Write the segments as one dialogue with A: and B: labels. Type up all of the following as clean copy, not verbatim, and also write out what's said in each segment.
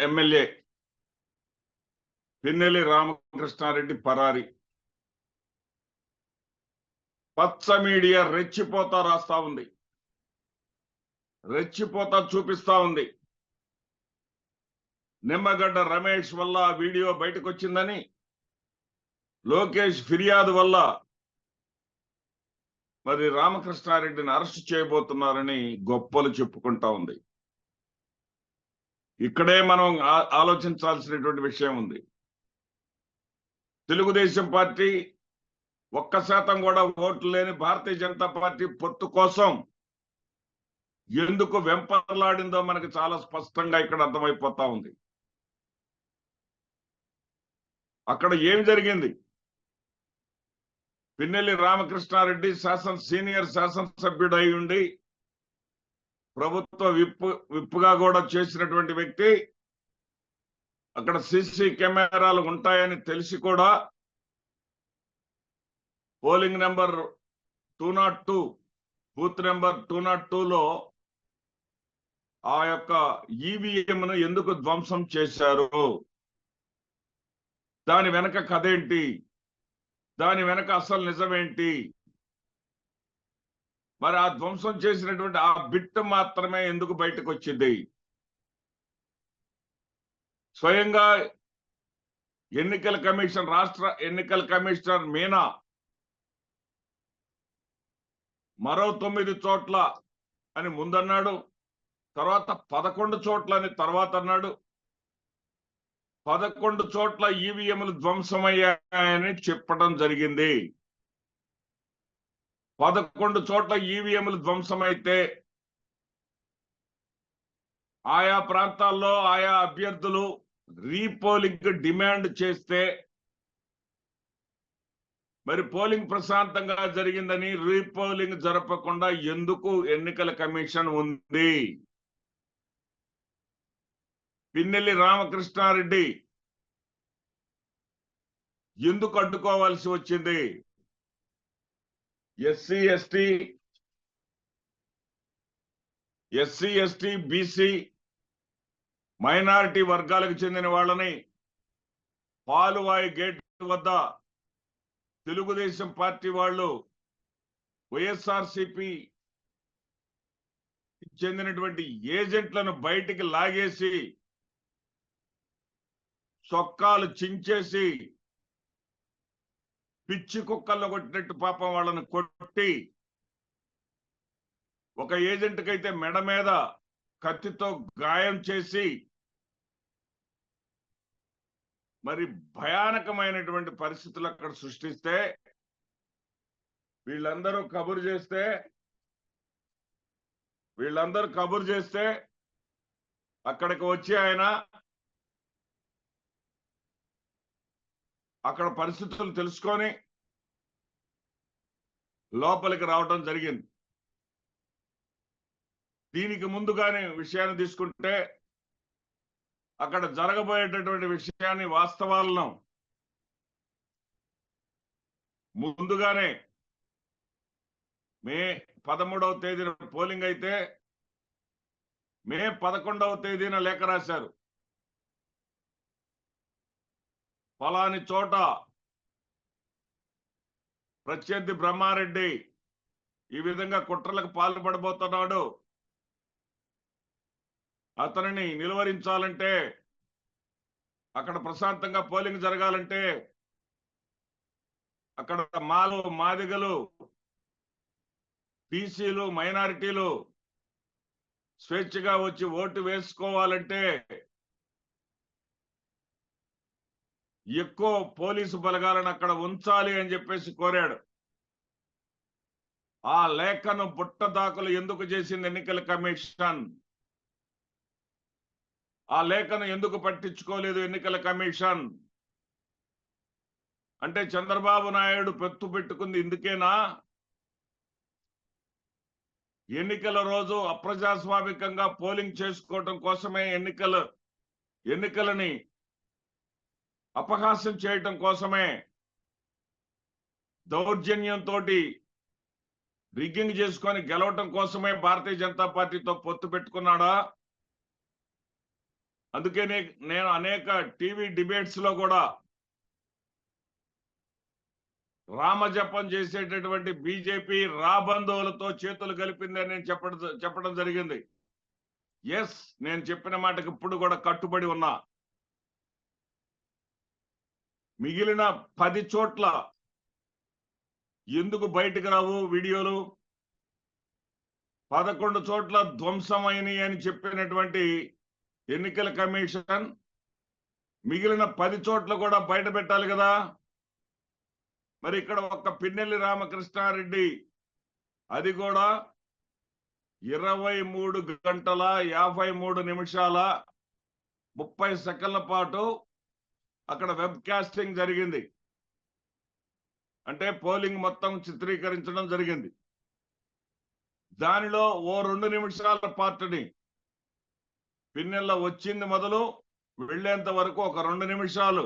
A: MLA Pinnelli Ramakrishna Reddy పరారి. పచ్చ media రెచ్చిపోతా రాస్తా ఉంది, రెచ్చిపోతా చూపిస్తా ఉంది. నిమ్మగడ్డ రమేష్ వల్ల వీడియో బయటకు వచ్చిందని, లోకేష్ ఫిర్యాదు వల్ల మరి రామకృష్ణారెడ్డిని అరెస్ట్ చేయబోతున్నారని గొప్పలు చెప్పుకుంటా ఉంది. ఇక్కడే మనం ఆలోచించాల్సినటువంటి విషయం ఉంది. తెలుగుదేశం పార్టీ 1% కూడా ఓట్లు లేని భారతీయ జనతా పార్టీ పొత్తు కోసం ఎందుకు వెంపర్లాడిందో మనకి చాలా స్పష్టంగా ఇక్కడ అర్థమైపోతా ఉంది. అక్కడ ఏమి జరిగింది? పిన్నెల్లి రామకృష్ణారెడ్డి సీనియర్ శాసనసభ్యుడు అయి ఉండి ప్రభుత్వ విప్పుగా కూడా చేసినటువంటి వ్యక్తి, అక్కడ సీసీ కెమెరాలు ఉంటాయని తెలిసి కూడా పోలింగ్ నెంబర్ 202 బూత్ నెంబర్ 202లో ఆ యొక్క ఈవీఎంను ఎందుకు ధ్వంసం చేశారు? దాని వెనక కథ ఏంటి? దాని వెనక అసలు నిజమేంటి? మరి ఆ ధ్వంసం చేసినటువంటి ఆ బిట్ మాత్రమే ఎందుకు బయటకు వచ్చింది? స్వయంగా ఎన్నికల కమిషన్, రాష్ట్ర ఎన్నికల కమిషనర్ మీనా మరో 9 చోట్ల అని ముందన్నాడు, తర్వాత 11 చోట్ల అని తర్వాత అన్నాడు. 11 చోట్ల ఈవీఎంలు ధ్వంసమయ్యాయని చెప్పడం జరిగింది. 11 చోట్ల ఈవీఎంలు ధ్వంసమైతే ఆయా ప్రాంతాల్లో ఆయా అభ్యర్థులు రీపోలింగ్ డిమాండ్ చేస్తే మరి పోలింగ్ ప్రశాంతంగా జరిగిందని రీపోలింగ్ జరపకుండా ఎందుకు ఎన్నికల కమిషన్ ఉంది? పిన్నెల్లి రామకృష్ణారెడ్డి ఎందుకు అడ్డుకోవాల్సి వచ్చింది? ఎస్సీ ఎస్టీ బీసీ మైనారిటీ వర్గాలకు చెందిన వాళ్ళని పాలువాయి గేట్ వద్ద తెలుగుదేశం పార్టీ వాళ్ళు వైఎస్ఆర్సీపీ చెందినటువంటి ఏజెంట్లను బయటికి లాగేసి చొక్కాలు చించేసి పిచ్చి కుక్కల్లో కొట్టినట్టు పాపం వాళ్ళని కొట్టి, ఒక ఏజెంట్కి అయితే మెడ మీద కత్తితో గాయం చేసి మరి భయానకమైనటువంటి పరిస్థితులు అక్కడ సృష్టిస్తే, వీళ్ళందరూ కబురు చేస్తే అక్కడికి వచ్చి ఆయన అక్కడ పరిస్థితులు తెలుసుకొని లోపలికి రావడం జరిగింది. దీనికి ముందుగానే విషయాన్ని తీసుకుంటే అక్కడ జరగబోయేటటువంటి విషయాన్ని, వాస్తవాలను ముందుగానే మే 13వ తేదీన పోలింగ్ అయితే మే 11వ తేదీన లేఖ రాశారు. ఫలాని చోట ప్రత్యర్థి బ్రహ్మారెడ్డి ఈ విధంగా కుట్రలకు పాల్పడబోతున్నాడు, అతనిని నిలువరించాలంటే, అక్కడ ప్రశాంతంగా పోలింగ్ జరగాలంటే అక్కడ మాదిగలు, బీసీలు, మైనారిటీలు స్వేచ్ఛగా వచ్చి ఓటు వేసుకోవాలంటే ఎక్కువ పోలీసు బలగాలను అక్కడ ఉంచాలి అని చెప్పేసి కోరాడు. ఆ లేఖను బుట్టదాఖలు ఎందుకు చేసింది ఎన్నికల కమిషన్? ఆ లేఖను ఎందుకు పట్టించుకోలేదు ఎన్నికల కమిషన్? అంటే చంద్రబాబు నాయుడు పెత్తు పెట్టుకుంది ఇందుకేనా? ఎన్నికల రోజు అప్రజాస్వామికంగా పోలింగ్ చేసుకోవటం కోసమే, ఎన్నికలని అపహాస్యం చేయటం కోసమే, దౌర్జన్యంతో రిగ్గింగ్ చేసుకొని గెలవటం కోసమే భారతీయ జనతా పార్టీతో పొత్తు పెట్టుకున్నాడా అందుకే నేను అనేక టీవీ డిబేట్స్ లో కూడా రామజపం చేసేటటువంటి బీజేపీ రాబంధువులతో చేతులు కలిపిందని నేను చెప్పడం జరిగింది. ఎస్, నేను చెప్పిన మాటకి ఇప్పుడు కూడా కట్టుబడి ఉన్నా. మిగిలిన 10 చోట్ల ఎందుకు బయటకు రావు వీడియోలు? 11 చోట్ల ధ్వంసమైనవి అని చెప్పినటువంటి ఎన్నికల కమిషన్ మిగిలిన 10 చోట్ల కూడా బయట పెట్టాలి కదా. మరి ఇక్కడ ఒక్క పిన్నెల్లి రామకృష్ణారెడ్డి అది కూడా 23 గంటల 53 నిమిషాల 30 సెకండ్ల పాటు అక్కడ వెబ్ కాస్టింగ్ జరిగింది. అంటే పోలింగ్ మొత్తం చిత్రీకరించడం జరిగింది. దానిలో ఓ 2 నిమిషాల పార్టీని పిన్నెల్ల వచ్చింది మొదలు వెళ్లేంత వరకు ఒక 2 నిమిషాలు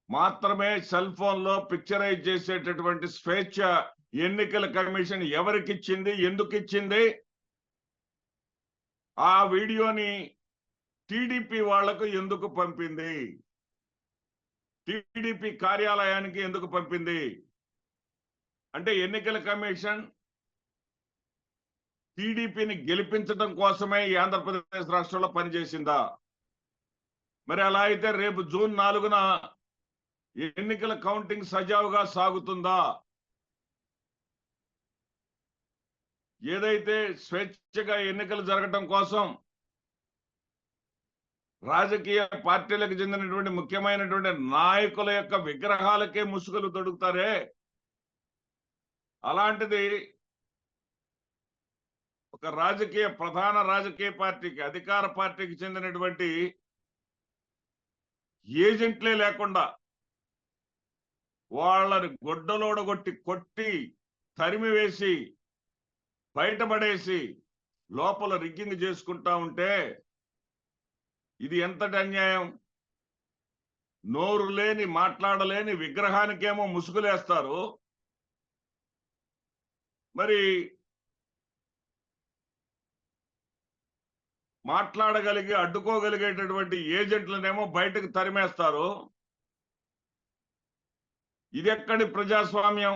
A: మాత్రమే సెల్ ఫోన్ లో పిక్చరైజ్ చేసేటటువంటి స్వేచ్ఛ ఎన్నికల కమిషన్ ఎవరికి ఇచ్చింది, ఎందుకు ఇచ్చింది? ఆ వీడియోని టీడీపీ వాళ్లకు ఎందుకు పంపింది? టీడీపీ కార్యాలయానికి ఎందుకు పంపింది? అంటే ఎన్నికల కమిషన్ టీడీపీని గెలిపించడం కోసమే ఈ ఆంధ్రప్రదేశ్ రాష్ట్రంలో పనిచేసిందా? మరి అలా అయితే రేపు జూన్ 4న ఎన్నికల కౌంటింగ్ సజావుగా సాగుతుందా? ఏదైతే స్వేచ్ఛగా ఎన్నికలు జరగటం కోసం రాజకీయ పార్టీలకు చెందినటువంటి ముఖ్యమైనటువంటి నాయకుల యొక్క విగ్రహాలకే ముసుగులు తొడుగుతారే, అలాంటిది ఒక ప్రధాన రాజకీయ పార్టీకి, అధికార పార్టీకి చెందినటువంటి ఏజెంట్లే లేకుండా వాళ్ళని గొడ్డలోడగొట్టి కొట్టి తరిమివేసి బయటపడేసి లోపల రిగ్గింగ్ చేసుకుంటా ఉంటే ఇది ఎంతటి అన్యాయం? నోరు లేని మాట్లాడలేని విగ్రహానికేమో ముసుగులేస్తారు, మరి మాట్లాడగలిగి అడ్డుకోగలిగేటటువంటి ఏజెంట్లనేమో బయటకు తరిమేస్తారు. ఇది ఎక్కడి ప్రజాస్వామ్యం?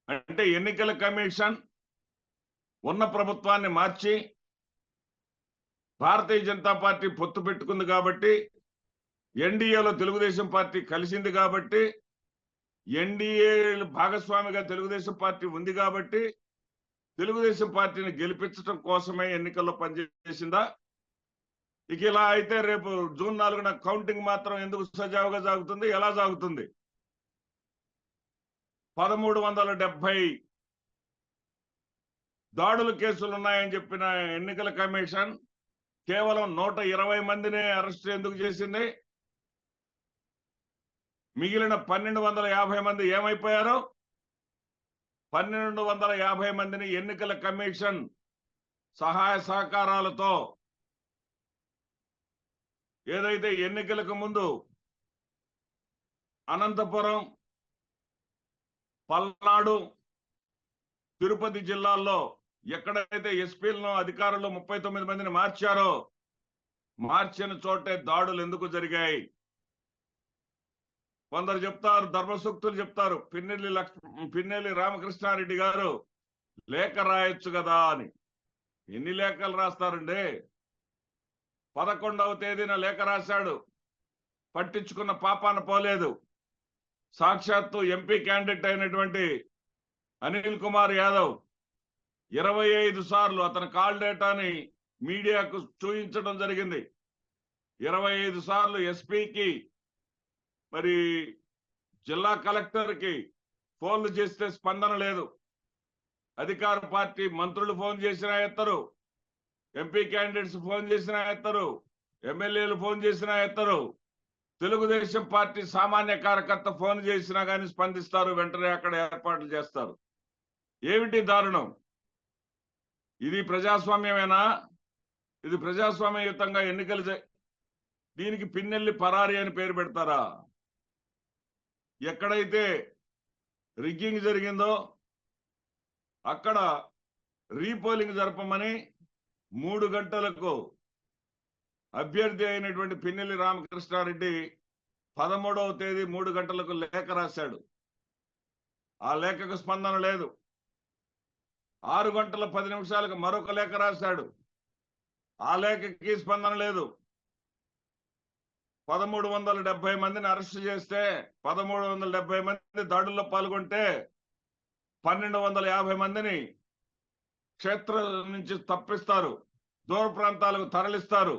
A: అంటే ఎన్నికల కమిషన్ ఉన్న ప్రభుత్వాన్ని మార్చి భారతీయ జనతా పార్టీ పొత్తు పెట్టుకుంది కాబట్టి, ఎన్డీఏలో తెలుగుదేశం పార్టీ కలిసింది కాబట్టి, ఎన్డీఏ భాగస్వామిగా తెలుగుదేశం పార్టీ ఉంది కాబట్టి తెలుగుదేశం పార్టీని గెలిపించడం కోసమే ఎన్నికల్లో పనిచేసిందా? ఇక ఇలా అయితే రేపు జూన్ 4న కౌంటింగ్ మాత్రం ఎందుకు సజావుగా సాగుతుంది? ఎలా సాగుతుంది? 1370 దాడుల కేసులు ఉన్నాయని చెప్పిన ఎన్నికల కమిషన్ కేవలం 120 మందినే అరెస్ట్ ఎందుకు చేసింది? మిగిలిన 1250 మంది ఏమైపోయారు? 1250 మందిని ఎన్నికల కమిషన్ సహాయ సహకారాలతో ఏదైతే ఎన్నికలకు ముందు అనంతపురం, పల్నాడు, తిరుపతి జిల్లాల్లో ఎక్కడైతే ఎస్పీలను అధికారులు 39 మందిని మార్చారో, మార్చిన చోటే దాడులు ఎందుకు జరిగాయి? కొందరు చెప్తారు, ధర్మసూక్తులు చెప్తారు, పిన్నెల్లి రామకృష్ణారెడ్డి గారు లేఖ రాయొచ్చు కదా అని. ఎన్ని లేఖలు రాస్తారండి? 11వ తేదీన లేఖ రాశాడు, పట్టించుకున్న పాపాన పోలేదు. సాక్షాత్తు ఎంపీ క్యాండిడేట్ అయినటువంటి అనిల్ కుమార్ యాదవ్ 25 సార్లు అతని కాల్ డేటాని మీడియాకు చూపించడం జరిగింది. 25 సార్లు ఎస్పీకి, మరి జిల్లా కలెక్టర్కి ఫోన్లు చేస్తే స్పందన లేదు. అధికార పార్టీ మంత్రులు ఫోన్ చేసినా ఎత్తరు, ఎంపీ క్యాండిడేట్స్ ఫోన్ చేసినా ఎత్తరు, ఎమ్మెల్యేలు ఫోన్ చేసినా ఎత్తరు. తెలుగుదేశం పార్టీ సామాన్య కార్యకర్త ఫోన్ చేసినా కానీ స్పందిస్తారు, వెంటనే అక్కడ ఏర్పాట్లు చేస్తారు. ఏమిటి దారుణం? ఇది ప్రజాస్వామ్యమేనా? ఇది ప్రజాస్వామ్యయుతంగా ఎన్నికలు దీనికి పిన్నెల్లి పరారి అని పేరు పెడతారా? ఎక్కడైతే రిగ్గింగ్ జరిగిందో అక్కడ రీపోలింగ్ జరపమని 3 గంటలకు అభ్యర్థి అయినటువంటి పిన్నెల్లి రామకృష్ణారెడ్డి 13వ తేదీ 3 గంటలకు లేఖ రాశాడు. ఆ లేఖకు స్పందన లేదు. 6 గంటల 10 నిమిషాలకు మరొక లేఖ రాశాడు. ఆ లేఖకి స్పందన లేదు. 1370 మందిని అరెస్ట్ చేస్తే 1370 మంది దాడుల్లో పాల్గొంటే 1250 మందిని క్షేత్రం నుంచి తప్పిస్తారు, దూర ప్రాంతాలకు తరలిస్తారు.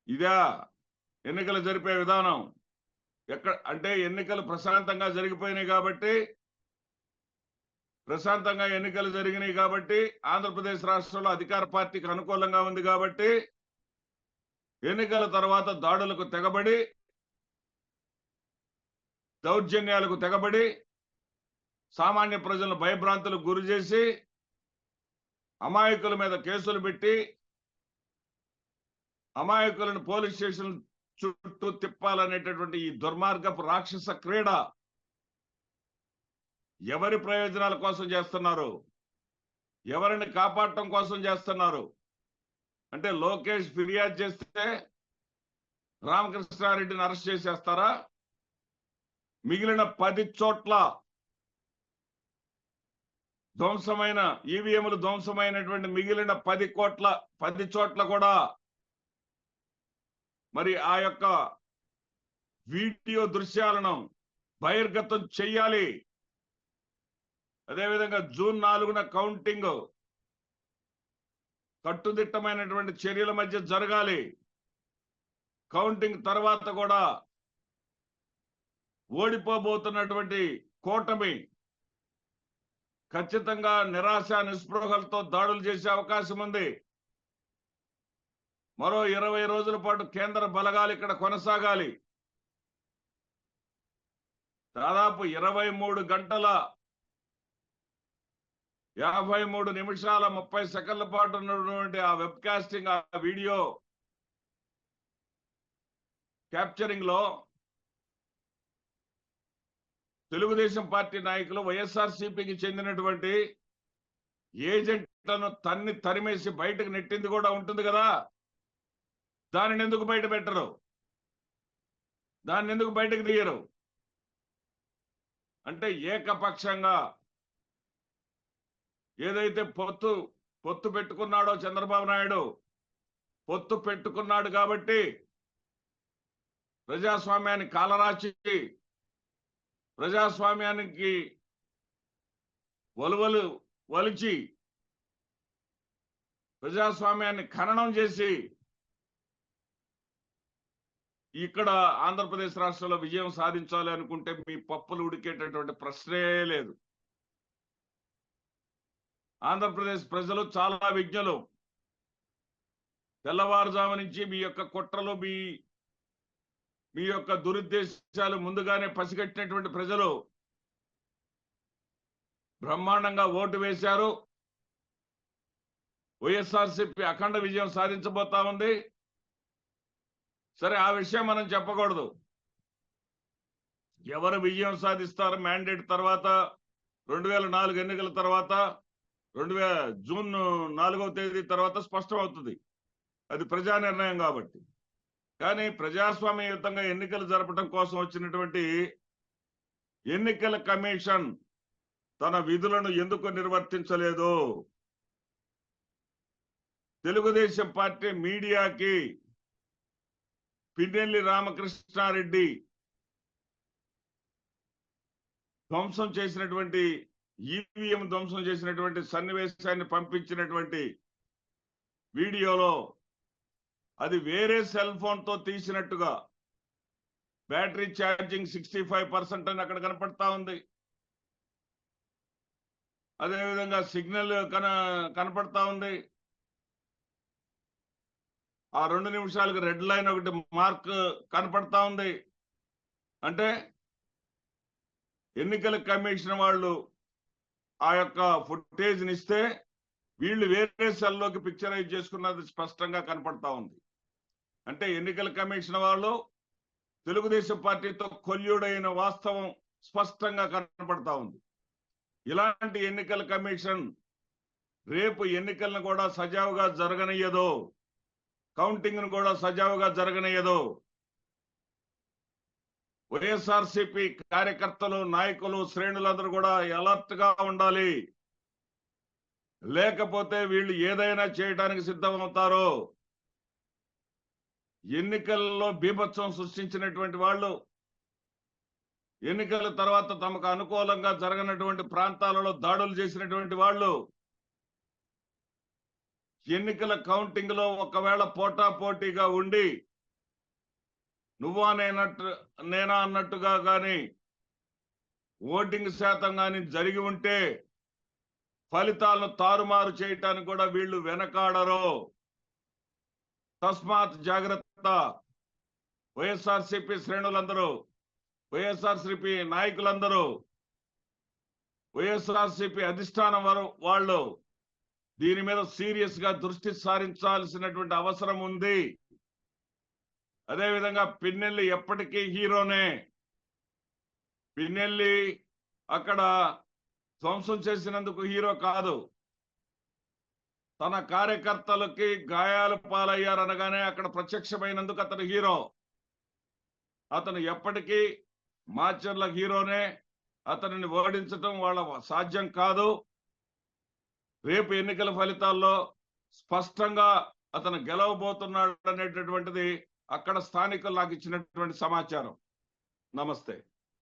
A: ఇదా ఎన్నికలు జరిపే విధానం? అంటే ఎన్నికలు ప్రశాంతంగా జరిగిపోయినాయి కాబట్టి ఆంధ్రప్రదేశ్ రాష్ట్రంలో అధికార పార్టీకి అనుకూలంగా ఉంది కాబట్టి ఎన్నికల తర్వాత దాడులకు తెగబడి, దౌర్జన్యాలకు తెగబడి, సామాన్య ప్రజలను భయభ్రాంతులకు గురి చేసి, అమాయకుల మీద కేసులు పెట్టి, అమాయకులను పోలీస్ స్టేషన్ చుట్టూ తిప్పాలనేటటువంటి ఈ దుర్మార్గపు రాక్షస క్రీడ ఎవరి ప్రయోజనాల కోసం చేస్తున్నారు? ఎవరిని కాపాడటం కోసం చేస్తున్నారు? అంటే లోకేష్ ఫిర్యాదు చేస్తే రామకృష్ణారెడ్డిని అరెస్ట్ చేసేస్తారా? మిగిలిన 10 చోట్ల ధ్వంసమైన ఈవీఎంలు ధ్వంసమైనటువంటి మిగిలిన 10 చోట్ల కూడా మరి ఆ యొక్క వీడియో దృశ్యాలను బహిర్గతం చెయ్యాలి. అదేవిధంగా జూన్ 4న కౌంటింగ్ కట్టుదిట్టమైనటువంటి చర్యల మధ్య జరగాలి. కౌంటింగ్ తర్వాత కూడా ఓడిపోబోతున్నటువంటి కూటమి ఖచ్చితంగా నిరాశ నిస్పృహలతో దాడులు చేసే అవకాశం ఉంది. మరో 20 రోజుల పాటు కేంద్ర బలగాలు ఇక్కడ కొనసాగాలి. దాదాపు 23 గంటల 53 నిమిషాల 30 సెకండ్ల పాటు ఉన్నటువంటి ఆ వెబ్ కాస్టింగ్, ఆ వీడియో క్యాప్చరింగ్ లో తెలుగుదేశం పార్టీ నాయకులు వైఎస్ఆర్సీపీకి చెందినటువంటి ఏజెంట్లను తరిమేసి బయటకు నెట్టింది కూడా ఉంటుంది కదా. దానిని ఎందుకు బయట పెట్టరు? దాన్ని ఎందుకు బయటకు తీయరు? అంటే ఏకపక్షంగా ఏదైతే పొత్తు పెట్టుకున్నాడో చంద్రబాబు నాయుడు, పొత్తు పెట్టుకున్నాడు కాబట్టి ప్రజాస్వామ్యాన్ని కాలరాచి, ప్రజాస్వామ్యానికి వలిచి, ప్రజాస్వామ్యాన్ని ఖననం చేసి ఇక్కడ ఆంధ్రప్రదేశ్ రాష్ట్రంలో విజయం సాధించాలి అనుకుంటే మీ పప్పులు ఉడికేటటువంటి ప్రశ్నే లేదు. ఆంధ్రప్రదేశ్ ప్రజలు చాలా విజ్ఞులు. తెల్లవారుజాము నుంచి మీ యొక్క కుట్రలు, మీ యొక్క దురుద్దేశాలు ముందుగానే పసిగట్టినటువంటి ప్రజలు బ్రహ్మాండంగా ఓటు వేశారు. వైఎస్ఆర్సీపీ అఖండ విజయం సాధించబోతా ఉంది. సరే, ఆ విషయం మనం చెప్పకూడదు. ఎవరు విజయం సాధిస్తారు మ్యాండేట్ తర్వాత, 2004 ఎన్నికల తర్వాత, జూన్ 4వ తేదీ తర్వాత స్పష్టం అవుతుంది. అది ప్రజా నిర్ణయం కాబట్టి. కానీ ప్రజాస్వామ్యయుతంగా ఎన్నికలు జరపడం కోసం వచ్చినటువంటి ఎన్నికల కమిషన్ తన విధులను ఎందుకు నిర్వర్తించలేదు? తెలుగుదేశం పార్టీ మీడియాకి పిన్నెల్లి రామకృష్ణారెడ్డి ధ్వంసం చేసినటువంటి ఈవీఎం ధ్వంసం చేసినటువంటి సన్నివేశాన్ని పంపించినటువంటి వీడియోలో అది వేరే సెల్ ఫోన్ తో తీసినట్టుగా బ్యాటరీ ఛార్జింగ్ 65% అని అక్కడ కనపడతా ఉంది. అదేవిధంగా సిగ్నల్ కనపడతా ఉంది. ఆ 2 నిమిషాలకు రెడ్ లైన్ ఒకటి మార్క్ కనపడతా ఉంది. అంటే ఎన్నికల కమిషన్ వాళ్ళు ఆ యొక్క ఫుటేజ్ని ఇస్తే వీళ్ళు వేరే సెల్లోకి పిక్చరైజ్ చేసుకున్నది స్పష్టంగా కనపడతా ఉంది. అంటే ఎన్నికల కమిషన్ వాళ్ళు తెలుగుదేశం పార్టీతో కొల్యుడైన వాస్తవం స్పష్టంగా కనపడతా ఉంది. ఇలాంటి ఎన్నికల కమిషన్ రేపు ఎన్నికలను కూడా సజావుగా జరగనియ్యదు. కౌంటింగ్ ను కూడా సజావుగా జరగనీయదు. వైఎస్ఆర్సీపీ కార్యకర్తలు, నాయకులు, శ్రేణులందరూ కూడా అలర్ట్ గా ఉండాలి. లేకపోతే వీళ్ళు ఏదైనా చేయడానికి సిద్ధమవుతారు. ఎన్నికల్లో బీభత్సం సృష్టించినటువంటి వాళ్ళు, ఎన్నికల తర్వాత తమకు అనుకూలంగా జరగనటువంటి ప్రాంతాలలో దాడులు చేసినటువంటి వాళ్ళు, ఎన్నికల కౌంటింగ్ లో ఒకవేళ పోటాపోటీగా ఉండి నువ్వా నేనా అన్నట్టుగా గాని ఓటింగ్ శాతం గాని జరిగి ఉంటే ఫలితాలను తారుమారు చేయటానికి కూడా వీళ్ళు వెనకాడరు. తస్మాత్ జాగ్రత్త. వైఎస్ఆర్సీపీ శ్రేణులందరూ, వైఎస్ఆర్సీపీ నాయకులందరూ, వైఎస్ఆర్సీపీ అధిష్టానం వాళ్ళు దీని మీద సీరియస్ గా దృష్టి సారించాల్సినటువంటి అవసరం ఉంది. అదేవిధంగా పిన్నెల్లి ఎప్పటికీ హీరోనే. పిన్నెల్లి అక్కడ ధ్వంసం చేసినందుకు హీరో కాదు. తన కార్యకర్తలకి గాయాలు పాలయ్యారనగానే అక్కడ ప్రత్యక్షమైనందుకు అతను హీరో. అతను ఎప్పటికీ మాచర్ల హీరోనే. అతనిని ఓడించడం వాళ్ళ సాధ్యం కాదు. రేపు ఎన్నికల ఫలితాల్లో స్పష్టంగా అతను గెలవబోతున్నాడు అనేటటువంటిది అక్కడ స్థానికులు నాకు ఇచ్చినటువంటి సమాచారం. నమస్తే.